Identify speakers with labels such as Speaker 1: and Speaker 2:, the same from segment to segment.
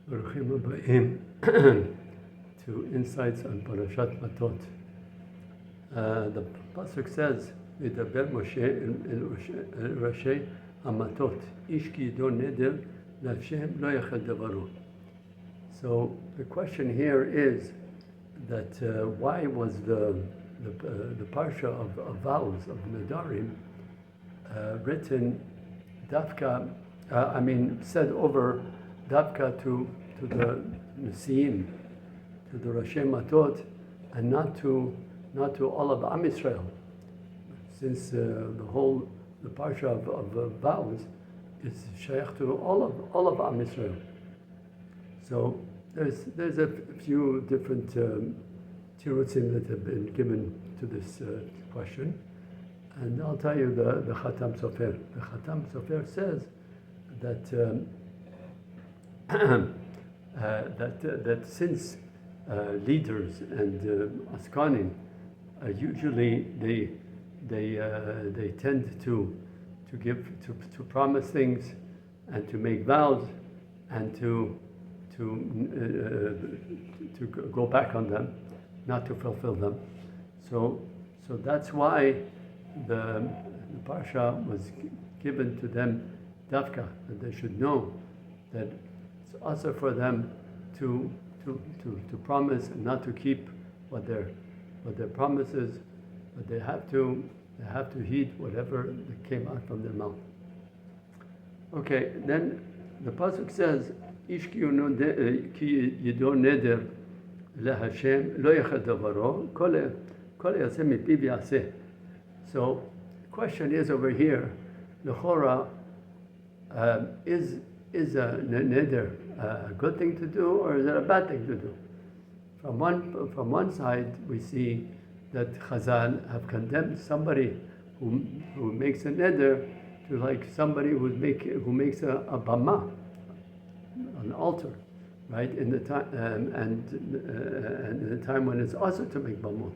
Speaker 1: Baruchim Abbaim to Insights on Parashat Matot. The pasuk says, "V'daber Moshe el Rashei Hamatot, Ish ki yido neder l'Hashem lo yachad davaro." So the question here is that why was the parsha of vows of Nadarim written dafka? Said over dafka to the Nesiim, to the Rashei Matot, and not to all of Am Yisrael, since the parsha of vows is shaykh to all of Am Yisrael. So there's a few different tirutzim that have been given to this question, and I'll tell you the Khatam Sofer. The Khatam Sofer says that that since leaders and askanim usually they tend to promise things and to make vows and to go back on them, not to fulfill them. So that's why the parsha was given to them dafka, that they should know that it's also for them to promise and not to keep what their promises, but they have to heed whatever that came out from their mouth. Okay, then the pasuk says, "Ish ki yido neder leHashem lo yachad davaro kol yaseh mipiv yaseh." So the question is over here, l'chora, is a neder a good thing to do, or is it a bad thing to do? From one side, we see that Chazal have condemned somebody who makes a neder to like somebody who makes a bama, an altar, right? In the time and in the time when it's also to make bamot,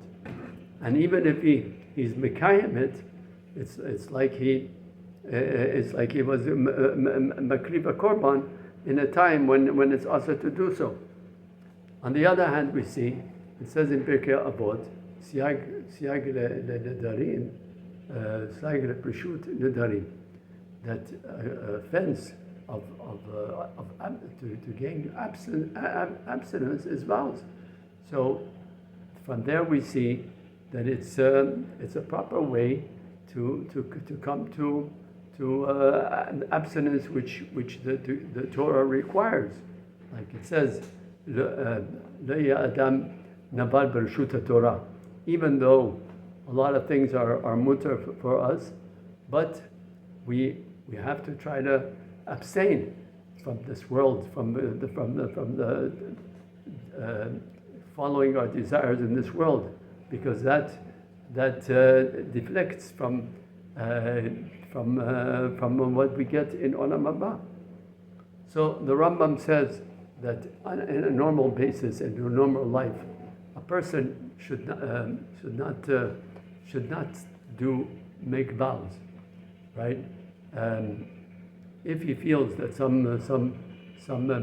Speaker 1: and even if he's mekayim it, it's like he was makriva korban in a time when it's also to do so. On the other hand, we see it says in Pirkei Avot, siag ledarim, siag lepreshut nedarim, that a fence to gain abstinence is vows. So from there we see that it's a proper way to come to abstinence which the Torah requires, like it says, Adam Nabal Bereshut Torah. Even though a lot of things are mutter for us, but we have to try to abstain from this world, from the following our desires in this world, because that deflects from what we get in Olam Haba. So the Rambam says that on a normal basis, in a normal life, a person should not make vows, right? If he feels that some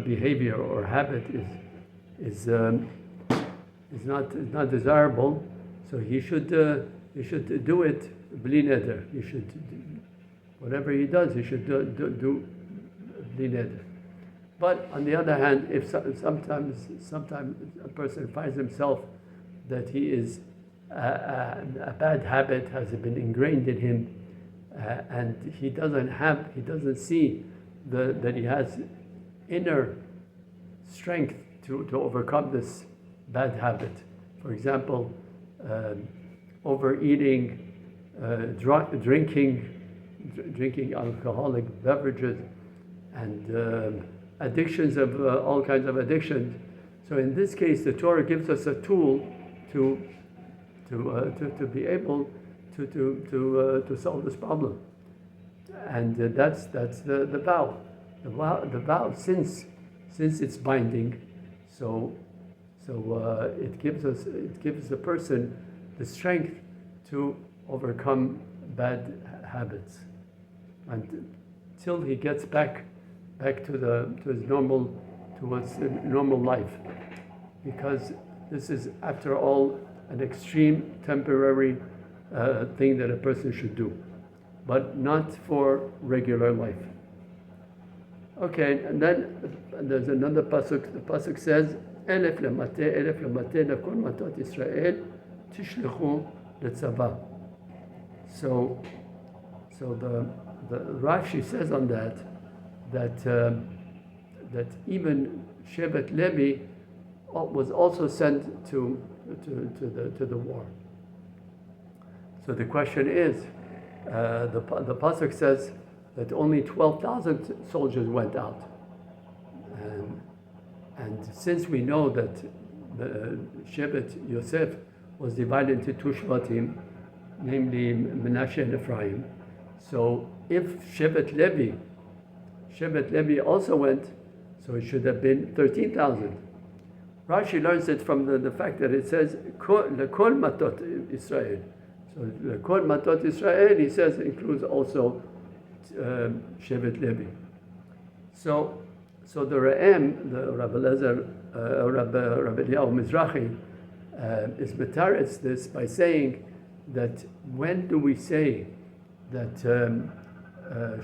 Speaker 1: behavior or habit is not desirable, so he should do it bli neder. He should whatever he does, he should do bli neder. But on the other hand, if sometimes a person finds himself that he is a bad habit has been ingrained in him, and he doesn't see that he has inner strength to overcome this bad habit. For example, overeating, drinking alcoholic beverages, and addictions of all kinds of addictions. So in this case, the Torah gives us a tool to be able to solve this problem, and that's the vow. The vow, since it's binding, so it gives the person the strength to overcome bad habits, and till he gets back to his normal towards the normal life, because this is, after all, an extreme temporary thing that a person should do, but not for regular life. Okay, and then there's another pasuk. The pasuk says, "Elef lemate lekol matot Israel tishlechu letzava." So the Rashi says on that even Shevet Levi was also sent to the war. So the question is, the pasuk says that only 12,000 soldiers went out, and since we know that the Shevet Yosef was divided into two Shvatim, namely Menashe and Ephraim, so if Shevet Levi also went, so it should have been 13,000. Rashi learns it from the fact that it says Lekol Matot Israel. So Lekol Matot Israel, he says, includes also Shevet Levi. So the Re'em, the Rabbi Eliyahu Mizrahi, is metaretz this by saying that when do we say that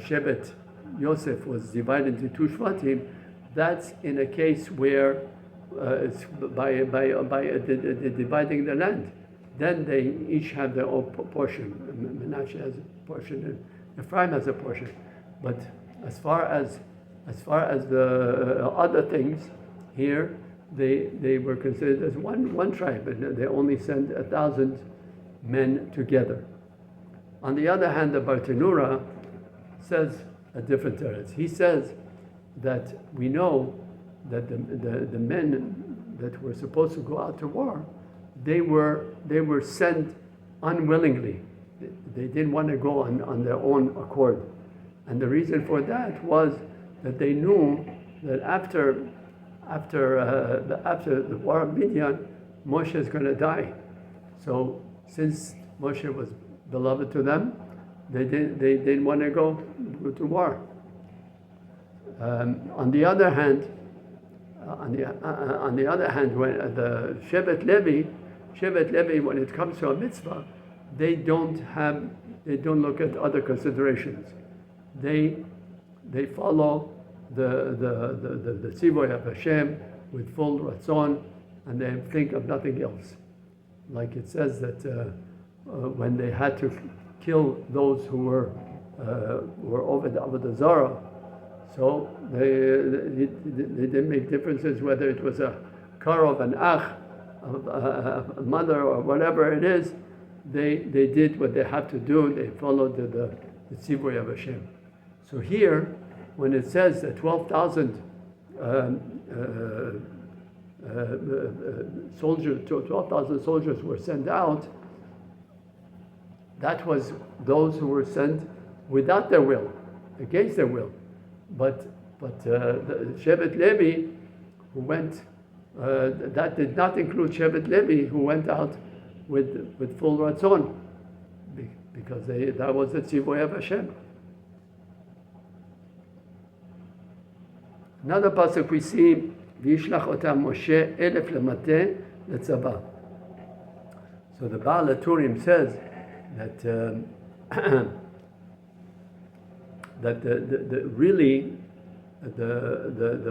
Speaker 1: Shevet Yosef was divided into two Shvatim? That's in a case where it's by dividing the land. Then they each have their own portion. Menashe has a portion, and Ephraim has a portion. But as far as the other things here, they were considered as one tribe, and they only sent 1,000 men together. On the other hand, the Bartenura says a different teretz. He says that we know that the men that were supposed to go out to war, they were sent unwillingly. They didn't want to go on their own accord, and the reason for that was that they knew that after the war of Midian, Moshe is going to die. So since Moshe was beloved to them, they didn't want to go to war. On the other hand, when the Shevet Levi, when it comes to a mitzvah, they don't look at other considerations. They follow the tzivoy of Hashem with full ratzon, and they think of nothing else. Like it says that when they had to kill those who were over the Avodah Zarah, so they didn't make differences whether it was a karov, an ach, a mother, or whatever it is. They did what they had to do. They followed the tzivoy of Hashem. So here, when it says that 12,000 soldiers were sent out, that was those who were sent without their will, against their will. But the Shevet Levi who went, that did not include Shevet Levi who went out with full ratzon, because that was the tzivoy of Hashem. Another pasuk we see, V'yishlach otam Moshe 1,000 lemate letzava. So the Baal HaTurim says that that the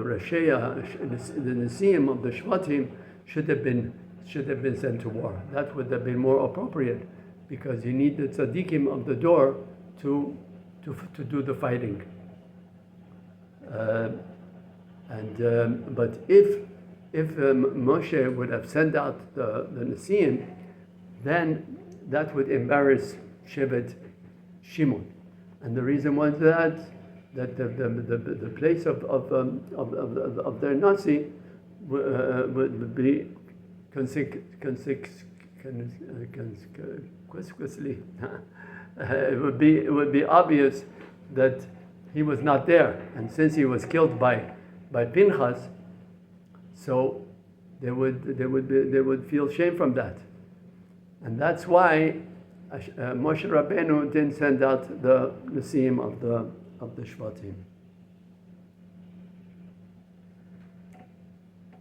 Speaker 1: Rashea, the Nesiim of the Shvatim should have been sent to war. That would have been more appropriate, because you need the tzaddikim of the door to do the fighting. But if Moshe would have sent out the Nesiim, then that would embarrass Shevet Shimon. And the reason was that the place of their Nasi would be conspicuously. It would be obvious that he was not there, and since he was killed by Pinchas, so they would feel shame from that, and that's why Moshe Rabbeinu didn't send out the Nesiim of the Shvatim.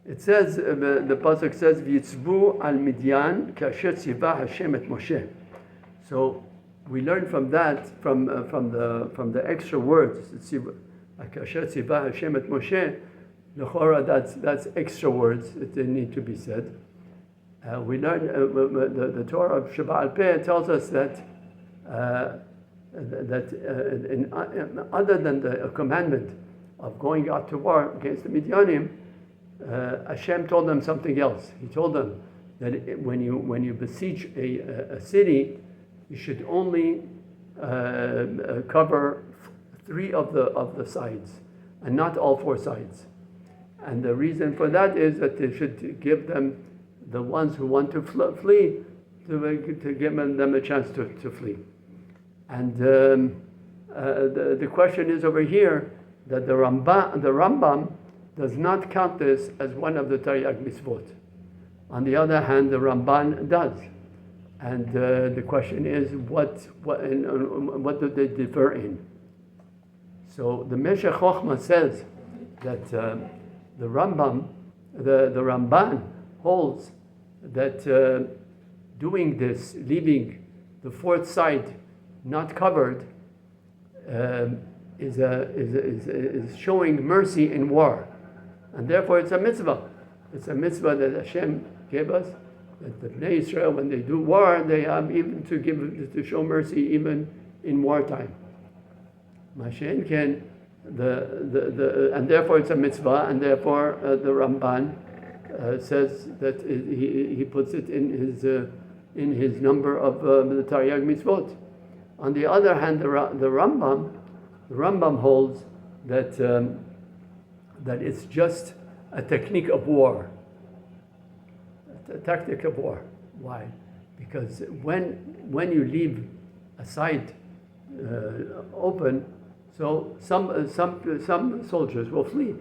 Speaker 1: It says, the pasuk says, "V'yitzvu al Midian kasher tzivah Hashem et Moshe." So we learn from that, from the extra words, kasher tzivah Hashem et Moshe. L'chora, that's extra words. It didn't need to be said. We learn the Torah of Sheba'al Peh tells us that other than the commandment of going out to war against the Midianim, Hashem told them something else. He told them that when you besiege a city, you should only cover 3 of the sides, and not all 4 sides. And the reason for that is that they should give them, the ones who want to flee, to give them a chance to flee. And the question is over here that the Rambam does not count this as one of the Taryag mitzvot. On the other hand, the Ramban does. And the question is, what do they differ in? So the Meshech Chochmah says that the Rambam, the Ramban holds that doing this, leaving the 4th side not covered, is showing mercy in war, and therefore it's a mitzvah. It's a mitzvah that Hashem gave us, that the Bnei Israel, when they do war, they have even to show mercy even in wartime. Mashen can and therefore it's a mitzvah, and therefore the Ramban says that he puts it in his number of the Taryag mitzvot. On the other hand, the Rambam holds that it's just a technique of war, a tactic of war. Why? Because when you leave a side open, so some soldiers will flee.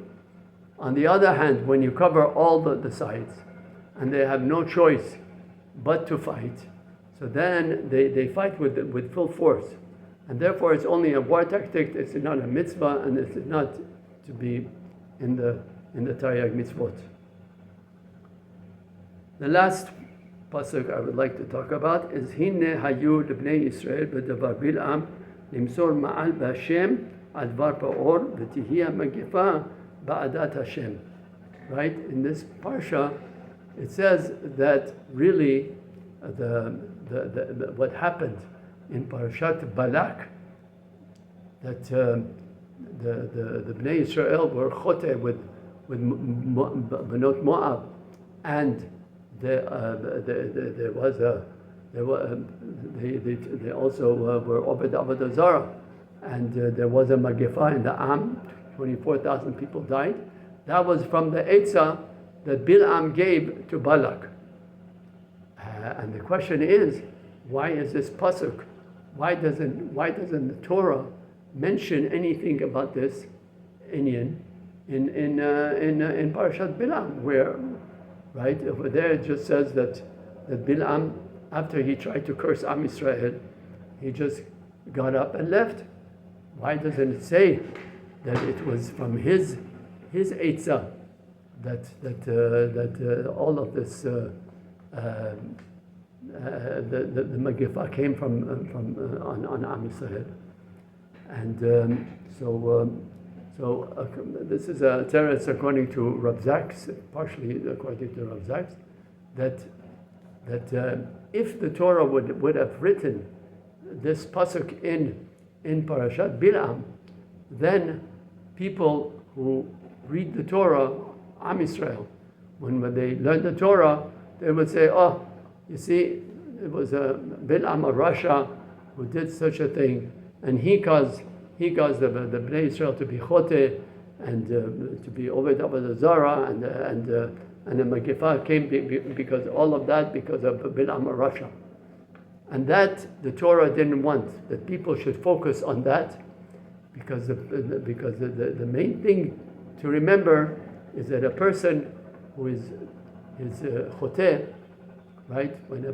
Speaker 1: On the other hand, when you cover all the sides, and they have no choice but to fight, so then they fight with full force. And therefore it's only a war tactic, it's not a mitzvah, and it's not to be in the Taryag mitzvot. The last pasuk I would like to talk about is Hinne hayu lebnei Yisrael b'davar Bil'am limsor ma'al b'Hashem al dvar pa'or v'tihiyah magifa ba'adat Hashem. Right? In this parsha, it says that really what happened in parashat Balak, that the Bnei Israel were chote with Benot Moab, and they also were Obed Avodah Zarah, and there was a Magifa in the Am, 24,000 people died. That was from the Eitzah that Bil'am gave to Balak. And the question is, why is this pasuk? Why doesn't the Torah mention anything about this Inyan in Parashat Bil'am? Where, right over there, it just says that Bil'am, after he tried to curse Am Yisrael, he just got up and left. Why doesn't it say that it was from his Eitzah that all of this the Magifa came from on Am Yisrael? And this is a teretz according to Rav Zaks, partially according to Rav Zaks, that if the Torah would have written this pasuk in Parashat Bil'am, then people who read the Torah, Am Yisrael, when they learn the Torah, they would say, oh, you see, it was a Bil'am, a Rasha, who did such a thing, and he caused the Bnei Israel to be chote, and to be Oved Avodah Zarah, and the Magifa came because all of that, because of Bil'am, a Rasha. And that the Torah didn't want, that people should focus on that, because the main thing to remember is that a person who is chote, right, when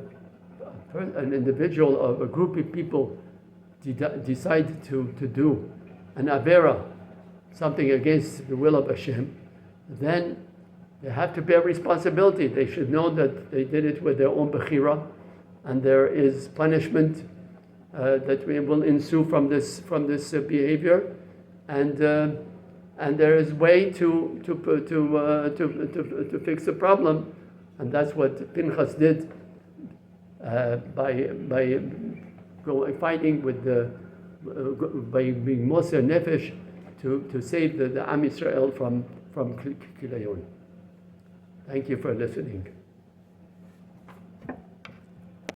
Speaker 1: an individual of a group of people decide to do an avera, something against the will of Hashem, then They have to bear responsibility. They should know that they did it with their own bechira, and there is punishment that will ensue from this behavior, and there is way to fix the problem, and that's what Pinchas did by fighting with by being Moser Nefesh to save the Am Yisrael from Kilayon. Thank you for listening.